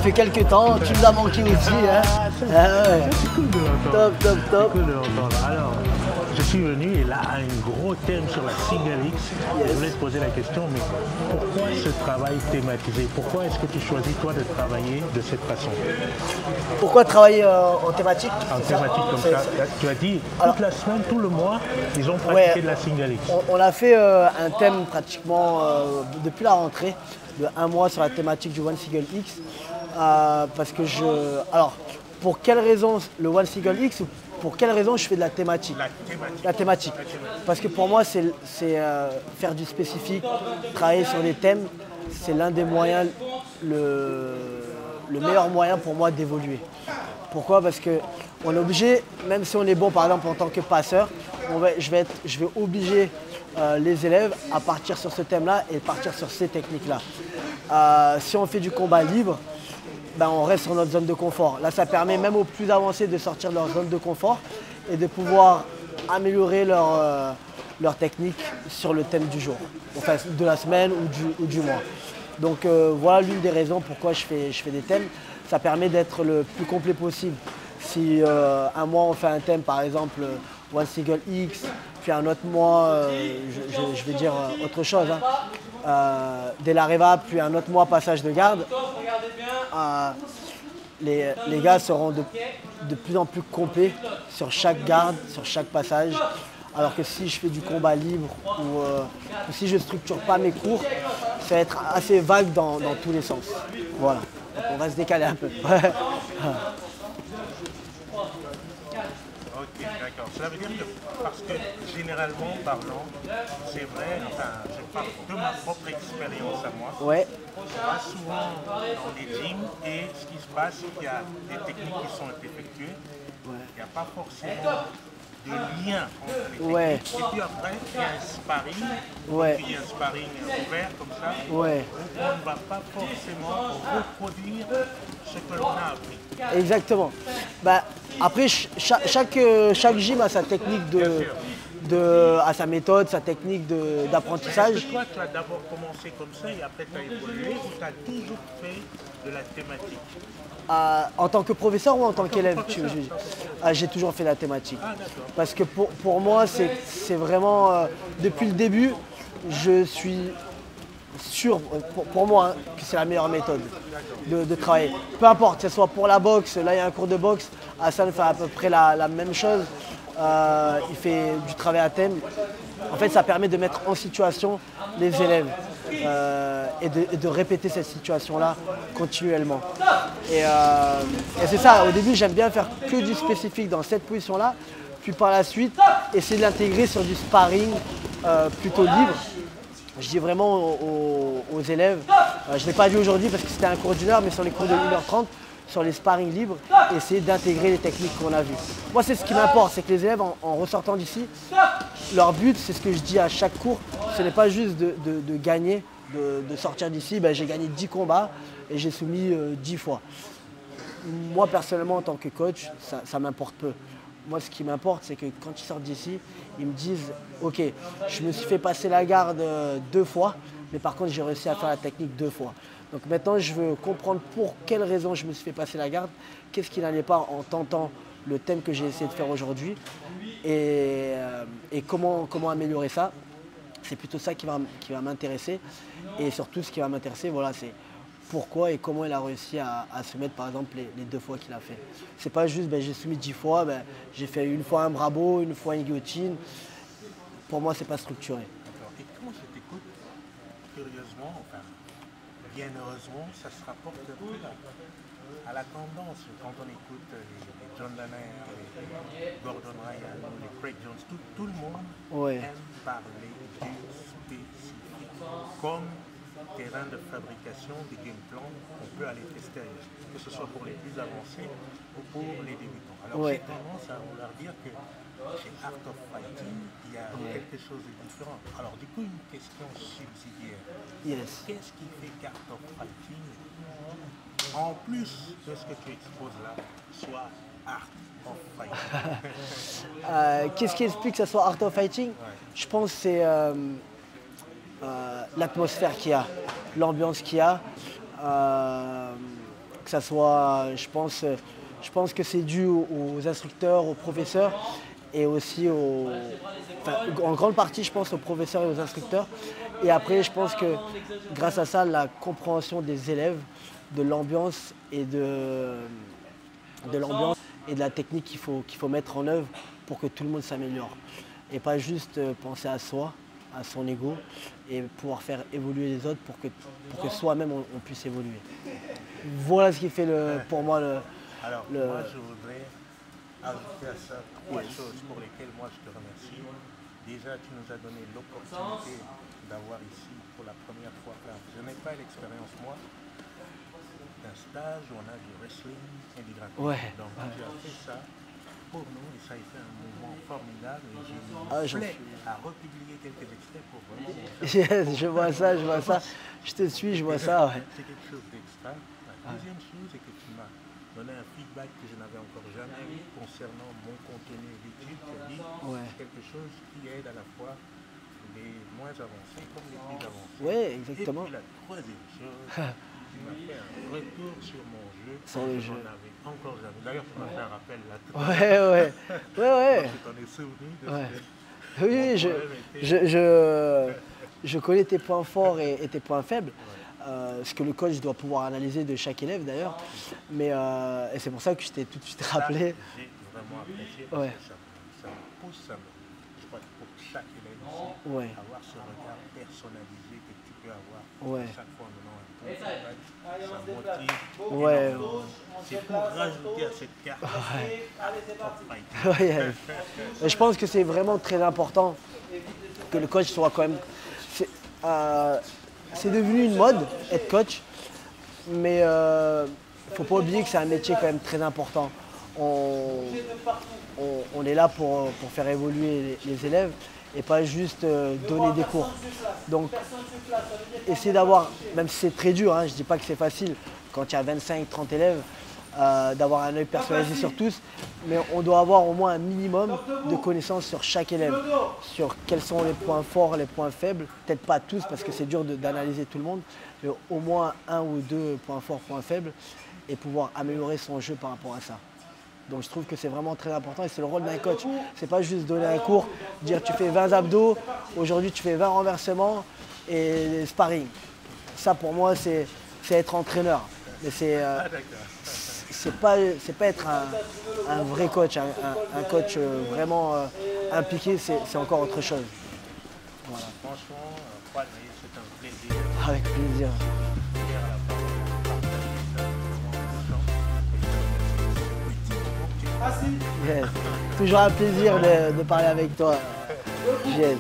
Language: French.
fait quelques temps, tu nous as manqué aussi. Hein. Ouais. C'est cool de l'entendre. Top. C'est cool de l'entendre. Alors, je suis venu et là, un gros thème sur la Single X. Je voulais te poser la question, mais pourquoi ce travail thématisé? Pourquoi est-ce que tu choisis, toi, de travailler de cette façon? Pourquoi travailler en thématique? En thématique comme ça. Tu as dit, toute la semaine, tout le mois, ils ont pratiqué de la Single X. On a fait un thème pratiquement depuis la rentrée, de 1 mois sur la thématique du One Single X. Parce que alors, pour quelle raison le One Single X ou pour quelle raison je fais de la thématique? La thématique. Parce que pour moi, c'est faire du spécifique, travailler sur des thèmes, c'est l'un des moyens, le meilleur moyen pour moi d'évoluer. Pourquoi? Parce qu'on est obligé, même si on est bon par exemple en tant que passeur, je vais obliger les élèves à partir sur ce thème-là et partir sur ces techniques-là. Si on fait du combat libre, ben on reste sur notre zone de confort. Là, ça permet même aux plus avancés de sortir de leur zone de confort et de pouvoir améliorer leur technique sur le thème du jour, enfin de la semaine ou du mois. Donc voilà l'une des raisons pourquoi je fais des thèmes. Ça permet d'être le plus complet possible. Si un mois on fait un thème, par exemple One Single X, puis un autre mois, je vais dire autre chose, hein. Dès l'arrivée, puis un autre mois passage de garde, les gars seront de plus en plus complets sur chaque garde, sur chaque passage. Alors que si je fais du combat libre ou si je ne structure pas mes cours, ça va être assez vague dans tous les sens. Voilà, donc on va se décaler un peu. Ok, d'accord. Cela veut dire que, parce que généralement parlant, c'est vrai, enfin, je parle de ma propre expérience à moi. Ouais. On va souvent dans des gyms et ce qui se passe, c'est qu'il y a des techniques qui sont effectuées. Il n'y a pas forcément de lien entre les techniques. Et puis après, il y a un sparring. Puis il y a un sparring ouvert comme ça. Donc on ne va pas forcément reproduire ce que l'on a appris. Exactement. Bah, après, chaque gym a sa technique à sa méthode, sa technique d'apprentissage. Est-ce que toi, tu as d'abord commencé comme ça et après tu as évolué ou tu as toujours fait de la thématique? En tant que professeur ou en tant qu'élève? J'ai toujours fait la thématique. Parce que pour moi, c'est vraiment, depuis le début, je suis sûr, pour moi, hein, que c'est la meilleure méthode de travailler. Peu importe, que ce soit pour la boxe, là il y a un cours de boxe, Hassan fait à peu près la même chose. Il fait du travail à thème. En fait, ça permet de mettre en situation les élèves et de répéter cette situation-là continuellement. Et c'est ça, au début, j'aime bien faire que du spécifique dans cette position-là, puis par la suite, essayer de l'intégrer sur du sparring plutôt libre. Je dis vraiment aux élèves, je ne l'ai pas dit aujourd'hui parce que c'était un cours d'1 heure, mais sur les cours de 1h30, sur les sparring libres, essayer d'intégrer les techniques qu'on a vues. Moi, c'est ce qui m'importe, c'est que les élèves, en ressortant d'ici, leur but, c'est ce que je dis à chaque cours, ce n'est pas juste de gagner, de sortir d'ici, ben, j'ai gagné 10 combats et j'ai soumis 10 fois. Moi, personnellement, en tant que coach, ça m'importe peu. Moi, ce qui m'importe, c'est que quand ils sortent d'ici, ils me disent « Ok, je me suis fait passer la garde 2 fois, mais par contre, j'ai réussi à faire la technique 2 fois. » Donc maintenant, je veux comprendre pour quelle raison je me suis fait passer la garde, qu'est-ce qui n'allait pas en tentant le thème que j'ai essayé de faire aujourd'hui et comment améliorer ça. C'est plutôt ça qui va m'intéresser. Et surtout, ce qui va m'intéresser, voilà, c'est pourquoi et comment il a réussi à se mettre, par exemple, les 2 fois qu'il a fait. C'est pas juste, ben, j'ai soumis 10 fois, ben, j'ai fait une fois un Bravo, une fois une guillotine. Pour moi, c'est pas structuré. D'accord. Et comment je t'écoute, curieusement, enfin, bien heureusement, ça se rapporte un peu à la tendance. Quand on écoute les John Danaher, les Gordon Ryan, les Craig Jones, tout le monde aime parler du spécifique. Comme terrain de fabrication des game plans qu'on peut aller tester ailleurs, que ce soit pour les plus avancés ou pour les débutants. Alors j'ai tendance à vouloir dire que chez Art of Fighting, il y a quelque chose de différent. Alors du coup, une question subsidiaire. Qu'est-ce qui fait qu'Art of Fighting, en plus de ce que tu exposes là, soit Art of Fighting? Qu'est-ce qui explique que ce soit Art of Fighting? Je pense que c'est l'atmosphère qu'il y a, l'ambiance qu'il y a. Que ça soit, je pense que c'est dû aux instructeurs, aux professeurs et aussi en grande partie, je pense, aux professeurs et aux instructeurs. Et après, je pense que grâce à ça, la compréhension des élèves, de l'ambiance et de la technique qu'il faut mettre en œuvre pour que tout le monde s'améliore. Et pas juste penser à soi, à son ego, et pouvoir faire évoluer les autres pour que soi-même on puisse évoluer. Voilà ce qui fait pour moi Alors, moi, je voudrais ajouter à ça trois choses pour lesquelles moi je te remercie. Déjà, tu nous as donné l'opportunité d'avoir ici pour la première fois. Je n'ai pas l'expérience, moi, d'un stage où on a du wrestling et du grappling. Ouais, Donc, tu as fait ça pour nous et ça a été un mouvement formidable. Et j'ai j'en plaît à republier quelques extraits pour vraiment. Yes, je vois ça. Je te suis, je vois ça. Ouais. C'est quelque chose d'extra. La deuxième chose est que tu m'as donné un feedback que je n'avais encore jamais eu concernant mon contenu YouTube. Tu as dit quelque chose qui aide à la fois les moins avancés comme les plus avancés. Oui, exactement. Et puis la troisième chose, tu m'as fait un retour sur mon jeu. Sur le jeu. J'en avais encore jamais. D'ailleurs, tu m'as fait un rappel là. Ouais. Tu t'en es souvenu de Oui, je connais tes points forts et tes points faibles. Ce que le coach doit pouvoir analyser de chaque élève d'ailleurs. Mais et c'est pour ça que je t'ai tout de suite rappelé. J'ai vraiment apprécié parce que ça me pousse, je crois que pour chaque élève ici, avoir ce regard personnalisé que tu peux avoir chaque fois en donnant un peu, ça motive. C'est pour rajouter à cette carte. Je pense que c'est vraiment très important que le coach soit quand même... C'est devenu une mode, être coach, mais il ne faut pas oublier que c'est un métier quand même très important. On est là pour faire évoluer les élèves et pas juste donner des cours. Donc, essayer d'avoir, même si c'est très dur, hein, je ne dis pas que c'est facile, quand il y a 25-30 élèves, d'avoir un œil personnalisé sur tous, mais on doit avoir au moins un minimum de connaissances sur chaque élève, sur quels sont les points forts, les points faibles, peut-être pas tous parce que c'est dur d'analyser tout le monde, mais au moins un ou deux points forts, points faibles, et pouvoir améliorer son jeu par rapport à ça. Donc je trouve que c'est vraiment très important et c'est le rôle d'un coach. C'est pas juste donner un cours, dire tu fais 20 abdos, aujourd'hui tu fais 20 renversements et sparring. Ça pour moi c'est être entraîneur. Mais c'est pas être un vrai coach, un coach vraiment impliqué, c'est encore autre chose. Voilà. Franchement, c'est un plaisir. Avec plaisir. Yes. Toujours un plaisir de parler avec toi. Yes.